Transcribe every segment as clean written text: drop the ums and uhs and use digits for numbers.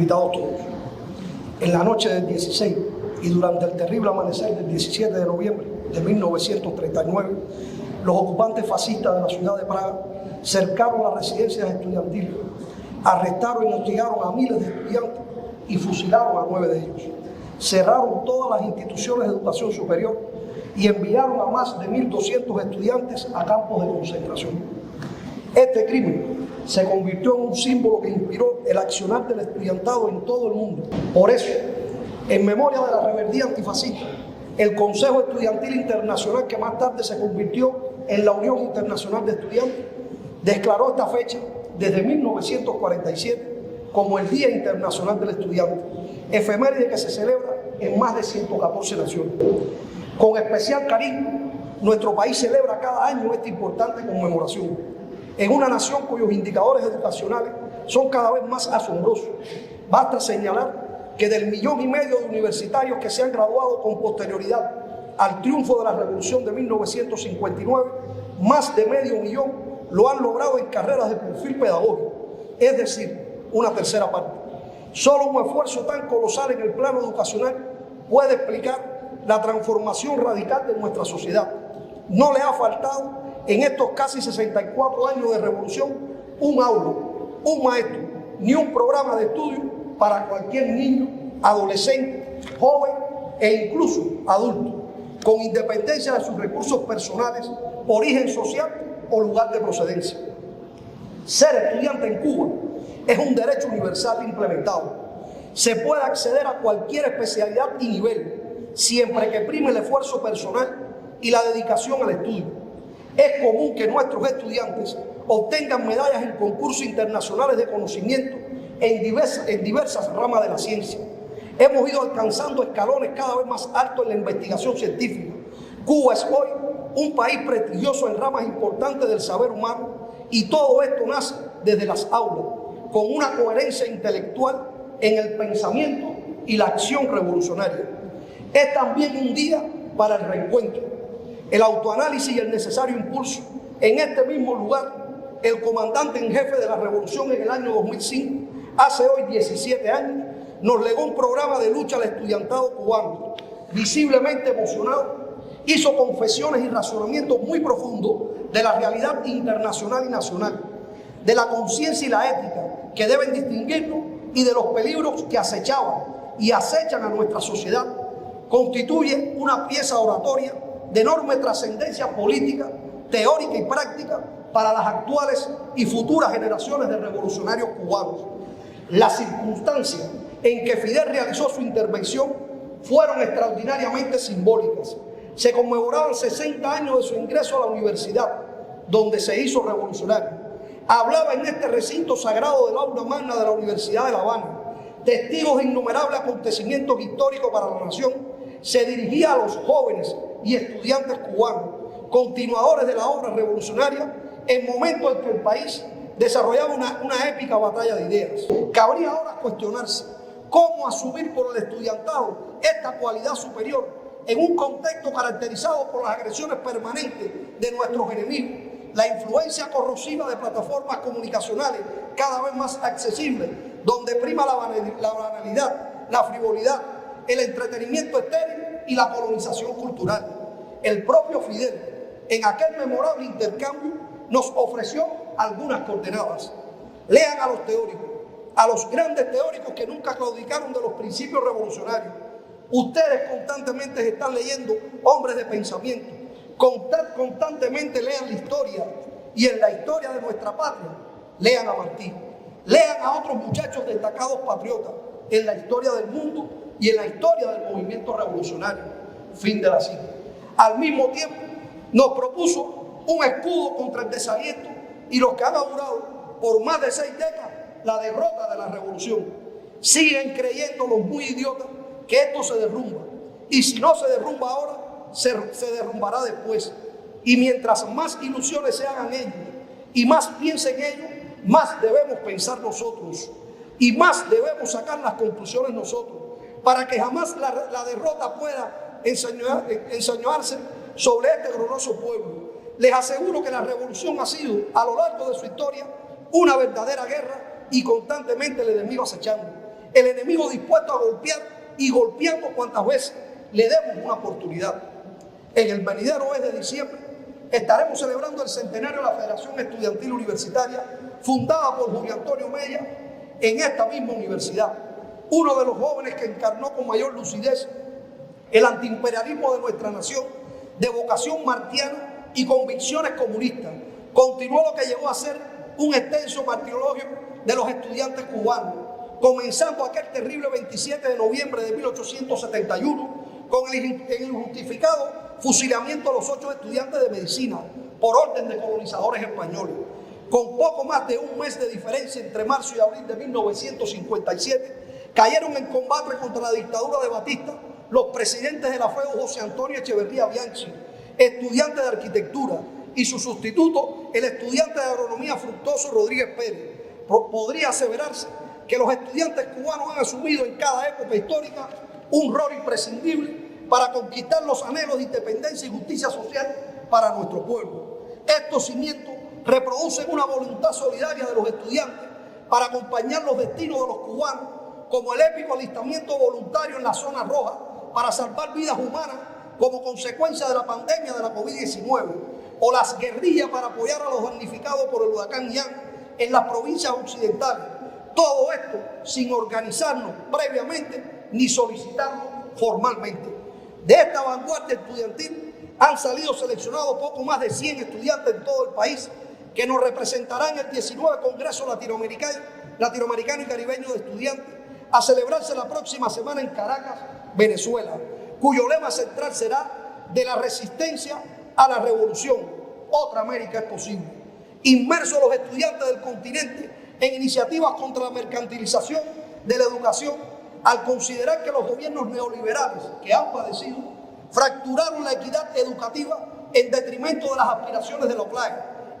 invitados todos. En la noche del 16 y durante el terrible amanecer del 17 de noviembre de 1939, los ocupantes fascistas de la ciudad de Praga cercaron las residencias estudiantiles, arrestaron y hostigaron a miles de estudiantes y fusilaron a 9 de ellos. Cerraron todas las instituciones de educación superior y enviaron a más de 1.200 estudiantes a campos de concentración. Este crimen se convirtió en un símbolo que inspiró el accionar del estudiantado en todo el mundo. Por eso, en memoria de la rebeldía antifascista, el Consejo Estudiantil Internacional, que más tarde se convirtió en la Unión Internacional de Estudiantes, declaró esta fecha desde 1947 como el Día Internacional del Estudiante, efeméride que se celebra en más de 114 naciones. Con especial cariño, nuestro país celebra cada año esta importante conmemoración, en una nación cuyos indicadores educacionales son cada vez más asombrosos. Basta señalar que del 1,5 millones de universitarios que se han graduado con posterioridad al triunfo de la Revolución de 1959, más de 500,000 lo han logrado en carreras de perfil pedagógico, es decir, una tercera parte. Solo un esfuerzo tan colosal en el plano educacional puede explicar la transformación radical de nuestra sociedad. No le ha faltado en estos casi 64 años de revolución un aula, un maestro, ni un programa de estudio para cualquier niño, adolescente, joven e incluso adulto, con independencia de sus recursos personales, origen social o lugar de procedencia. Ser estudiante en Cuba es un derecho universal implementado. Se puede acceder a cualquier especialidad y nivel, siempre que prime el esfuerzo personal y la dedicación al estudio. Es común que nuestros estudiantes obtengan medallas en concursos internacionales de conocimiento en diversas ramas de la ciencia. Hemos ido alcanzando escalones cada vez más altos en la investigación científica. Cuba es hoy un país prestigioso en ramas importantes del saber humano, y todo esto nace desde las aulas, con una coherencia intelectual en el pensamiento y la acción revolucionaria. Es también un día para el reencuentro, el autoanálisis y el necesario impulso. En este mismo lugar, el comandante en jefe de la revolución en el año 2005, hace hoy 17 años, nos legó un programa de lucha al estudiantado cubano. Visiblemente emocionado, hizo confesiones y razonamientos muy profundos de la realidad internacional y nacional, de la conciencia y la ética que deben distinguirnos y de los peligros que acechaban y acechan a nuestra sociedad. Constituye una pieza oratoria de enorme trascendencia política, teórica y práctica para las actuales y futuras generaciones de revolucionarios cubanos. Las circunstancias en que Fidel realizó su intervención fueron extraordinariamente simbólicas. Se conmemoraban 60 años de su ingreso a la universidad, donde se hizo revolucionario. Hablaba en este recinto sagrado del aula magna de la Universidad de La Habana, testigos de innumerables acontecimientos históricos para la nación. Se dirigía a los jóvenes y estudiantes cubanos, continuadores de la obra revolucionaria, en momentos en que el país desarrollaba una épica batalla de ideas. Cabría ahora cuestionarse cómo asumir por el estudiantado esta cualidad superior en un contexto caracterizado por las agresiones permanentes de nuestros enemigos, la influencia corrosiva de plataformas comunicacionales cada vez más accesibles, donde prima la banalidad, la frivolidad, el entretenimiento estéril y la colonización cultural. El propio Fidel, en aquel memorable intercambio, nos ofreció algunas coordenadas. Lean a los teóricos, a los grandes teóricos que nunca claudicaron de los principios revolucionarios. Ustedes constantemente están leyendo hombres de pensamiento, constantemente lean la historia, y en la historia de nuestra patria, lean a Martí, lean a otros muchachos destacados patriotas en la historia del mundo y en la historia del movimiento revolucionario. Fin de la cita. Al mismo tiempo, nos propuso un escudo contra el desaliento y los que han augurado por más de 6 décadas la derrota de la revolución. Siguen creyendo los muy idiotas que esto se derrumba, y si no se derrumba ahora, se derrumbará después. Y mientras más ilusiones se hagan ellos y más piensen ellos, más debemos pensar nosotros y más debemos sacar las conclusiones nosotros, para que jamás la derrota pueda ensañarse sobre este glorioso pueblo. Les aseguro que la revolución ha sido, a lo largo de su historia, una verdadera guerra y constantemente el enemigo acechando. el enemigo dispuesto a golpear y golpeando cuantas veces le demos una oportunidad. En el venidero mes de diciembre estaremos celebrando el centenario de la Federación Estudiantil Universitaria, fundada por Julio Antonio Mella en esta misma universidad. Uno de los jóvenes que encarnó con mayor lucidez el antiimperialismo de nuestra nación, de vocación martiana y convicciones comunistas, continuó lo que llegó a ser un extenso martirologio de los estudiantes cubanos, comenzando aquel terrible 27 de noviembre de 1871 con el injustificado fusilamiento de los 8 estudiantes de medicina por orden de colonizadores españoles. Con poco más de un mes de diferencia entre marzo y abril de 1957, cayeron en combate contra la dictadura de Batista los presidentes de la FEU José Antonio Echeverría Bianchi, estudiante de arquitectura, y su sustituto, el estudiante de agronomía Fructuoso Rodríguez Pérez. Podría aseverarse que los estudiantes cubanos han asumido en cada época histórica un rol imprescindible para conquistar los anhelos de independencia y justicia social para nuestro pueblo. Estos cimientos reproducen una voluntad solidaria de los estudiantes para acompañar los destinos de los cubanos, como el épico alistamiento voluntario en la zona roja para salvar vidas humanas como consecuencia de la pandemia de la COVID-19, o las guerrillas para apoyar a los damnificados por el huracán Ian en las provincias occidentales. Todo esto sin organizarnos previamente ni solicitarlo formalmente. De esta vanguardia estudiantil han salido seleccionados poco más de 100 estudiantes en todo el país que nos representarán en el 19 Congreso Latinoamericano y Caribeño de Estudiantes, a celebrarse la próxima semana en Caracas, Venezuela, cuyo lema central será de la resistencia a la revolución. Otra América es posible. Inmersos los estudiantes del continente en iniciativas contra la mercantilización de la educación, al considerar que los gobiernos neoliberales que han padecido fracturaron la equidad educativa en detrimento de las aspiraciones de la OCLAE,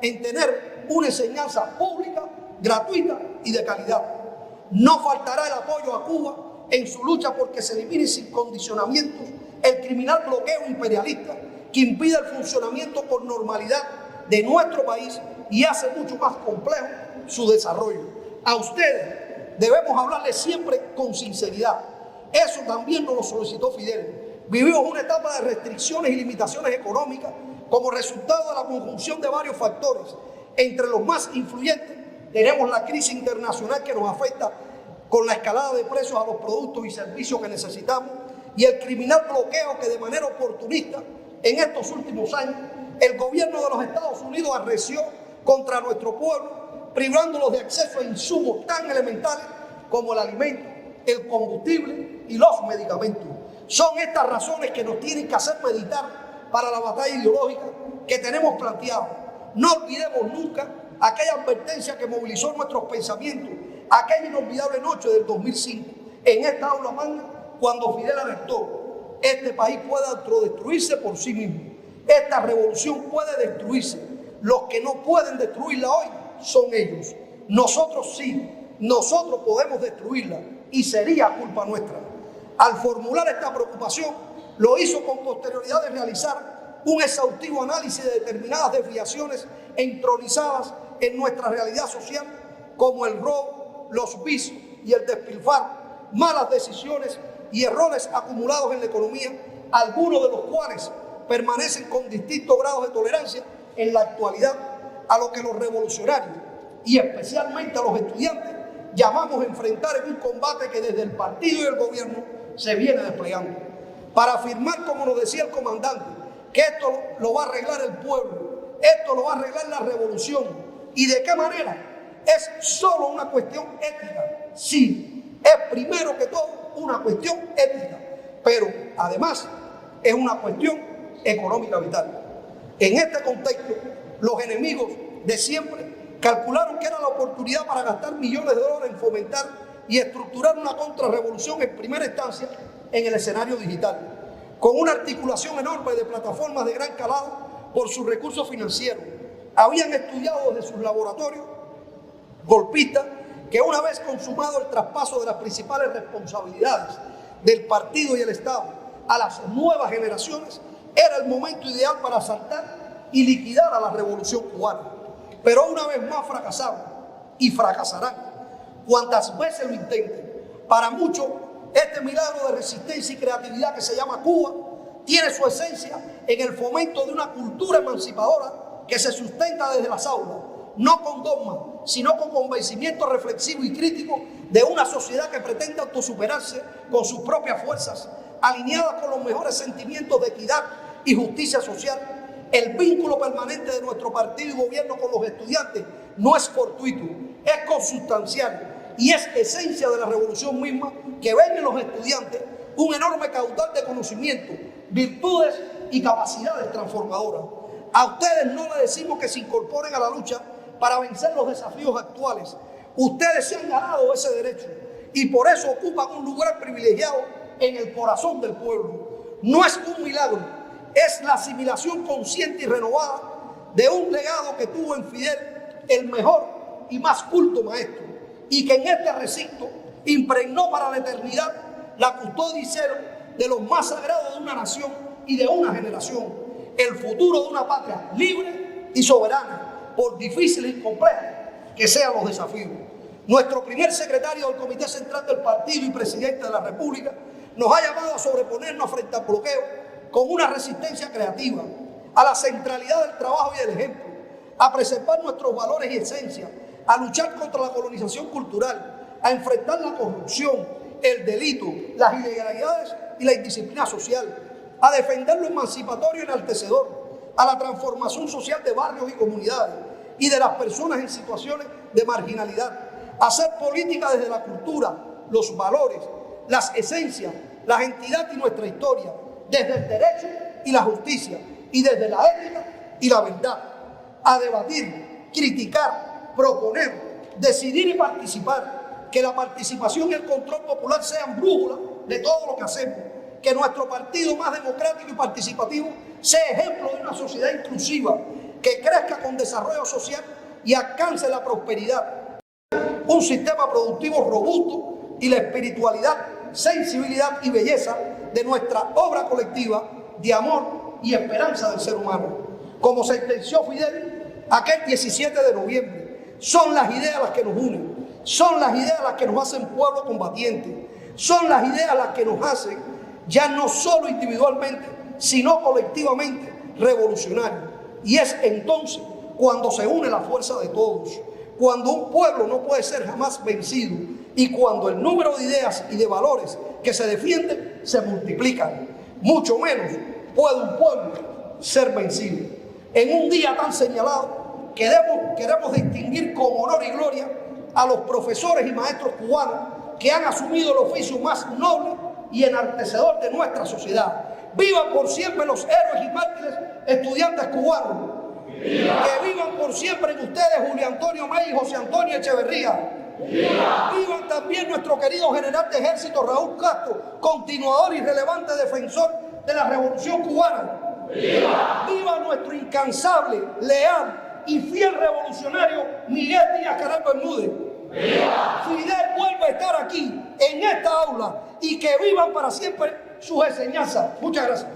en tener una enseñanza pública, gratuita y de calidad. No faltará el apoyo a Cuba en su lucha porque se elimine sin condicionamientos el criminal bloqueo imperialista que impide el funcionamiento con normalidad de nuestro país y hace mucho más complejo su desarrollo. A ustedes debemos hablarles siempre con sinceridad. Eso también nos lo solicitó Fidel. Vivimos una etapa de restricciones y limitaciones económicas como resultado de la conjunción de varios factores. Entre los más influyentes tenemos la crisis internacional que nos afecta con la escalada de precios a los productos y servicios que necesitamos y el criminal bloqueo que de manera oportunista en estos últimos años el gobierno de los Estados Unidos arreció contra nuestro pueblo, privándolos de acceso a insumos tan elementales como el alimento, el combustible y los medicamentos. Son estas razones que nos tienen que hacer meditar para la batalla ideológica que tenemos planteada. No olvidemos nunca aquella advertencia que movilizó nuestros pensamientos aquella inolvidable noche del 2005 en esta aula magna cuando Fidel alertó: este país puede autodestruirse por sí mismo, esta revolución puede destruirse, los que no pueden destruirla hoy son ellos, nosotros sí, nosotros podemos destruirla y sería culpa nuestra. Al formular esta preocupación lo hizo con posterioridad de realizar un exhaustivo análisis de determinadas desviaciones entronizadas en nuestra realidad social, como el robo, los vicios y el despilfarro, malas decisiones y errores acumulados en la economía, algunos de los cuales permanecen con distintos grados de tolerancia en la actualidad, a lo que los revolucionarios y especialmente a los estudiantes llamamos a enfrentar en un combate que desde el partido y el gobierno se viene desplegando. Para afirmar, como nos decía el comandante, que esto lo va a arreglar el pueblo, esto lo va a arreglar la revolución, y de qué manera, es solo una cuestión ética. Sí, es primero que todo una cuestión ética, pero además es una cuestión económica vital. En este contexto, los enemigos de siempre calcularon que era la oportunidad para gastar millones de dólares en fomentar y estructurar una contrarrevolución en primera instancia en el escenario digital, con una articulación enorme de plataformas de gran calado por sus recursos financieros. Habían estudiado desde sus laboratorios golpistas que una vez consumado el traspaso de las principales responsabilidades del partido y el Estado a las nuevas generaciones, era el momento ideal para asaltar y liquidar a la revolución cubana. Pero una vez más fracasaron y fracasarán cuantas veces lo intenten, Para muchos, este milagro de resistencia y creatividad que se llama Cuba tiene su esencia en el fomento de una cultura emancipadora que se sustenta desde las aulas, no con dogmas, sino con convencimiento reflexivo y crítico de una sociedad que pretende autosuperarse con sus propias fuerzas, alineadas con los mejores sentimientos de equidad y justicia social. El vínculo permanente de nuestro partido y gobierno con los estudiantes no es fortuito, es consustancial y es esencia de la revolución misma, que ven en los estudiantes un enorme caudal de conocimiento, virtudes y capacidades transformadoras. A ustedes no les decimos que se incorporen a la lucha para vencer los desafíos actuales. Ustedes se han ganado ese derecho y por eso ocupan un lugar privilegiado en el corazón del pueblo. No es un milagro, es la asimilación consciente y renovada de un legado que tuvo en Fidel el mejor y más culto maestro, y que en este recinto impregnó para la eternidad la custodia y celo de los más sagrados de una nación y de una generación, el futuro de una patria libre y soberana, por difíciles y complejos que sean los desafíos. Nuestro primer secretario del Comité Central del Partido y Presidente de la República nos ha llamado a sobreponernos frente al bloqueo con una resistencia creativa, a la centralidad del trabajo y del ejemplo, a preservar nuestros valores y esencias, a luchar contra la colonización cultural, a enfrentar la corrupción, el delito, las ilegalidades y la indisciplina social, a defender lo emancipatorio y enaltecedor, a la transformación social de barrios y comunidades y de las personas en situaciones de marginalidad, a hacer política desde la cultura, los valores, las esencias, las entidades y nuestra historia, desde el derecho y la justicia, y desde la ética y la verdad, a debatir, criticar, proponer, decidir y participar, que la participación y el control popular sean brújula de todo lo que hacemos, que nuestro partido más democrático y participativo sea ejemplo de una sociedad inclusiva, que crezca con desarrollo social y alcance la prosperidad, un sistema productivo robusto y la espiritualidad, sensibilidad y belleza de nuestra obra colectiva de amor y esperanza del ser humano. Como sentenció Fidel aquel 17 de noviembre, son las ideas las que nos unen, son las ideas las que nos hacen pueblo combatiente, son las ideas las que nos hacen ya no solo individualmente, sino colectivamente revolucionarios. Y es entonces cuando se une la fuerza de todos, cuando un pueblo no puede ser jamás vencido y cuando el número de ideas y de valores que se defienden se multiplican. Mucho menos puede un pueblo ser vencido. En un día tan señalado, queremos distinguir con honor y gloria a los profesores y maestros cubanos que han asumido el oficio más noble y enaltecedor de nuestra sociedad. Vivan por siempre los héroes y mártires estudiantes cubanos. ¡Viva! Que vivan por siempre en ustedes Julio Antonio Mey y José Antonio Echeverría. ¡Viva! Vivan también nuestro querido general de ejército Raúl Castro, continuador y relevante defensor de la revolución cubana. ¡Viva! Viva nuestro incansable, leal y fiel revolucionario Miguel Díaz-Canel Bermúdez. ¡Viva! Fidel vuelve a estar aquí, en esta aula, y que vivan para siempre sus enseñanzas. Muchas gracias.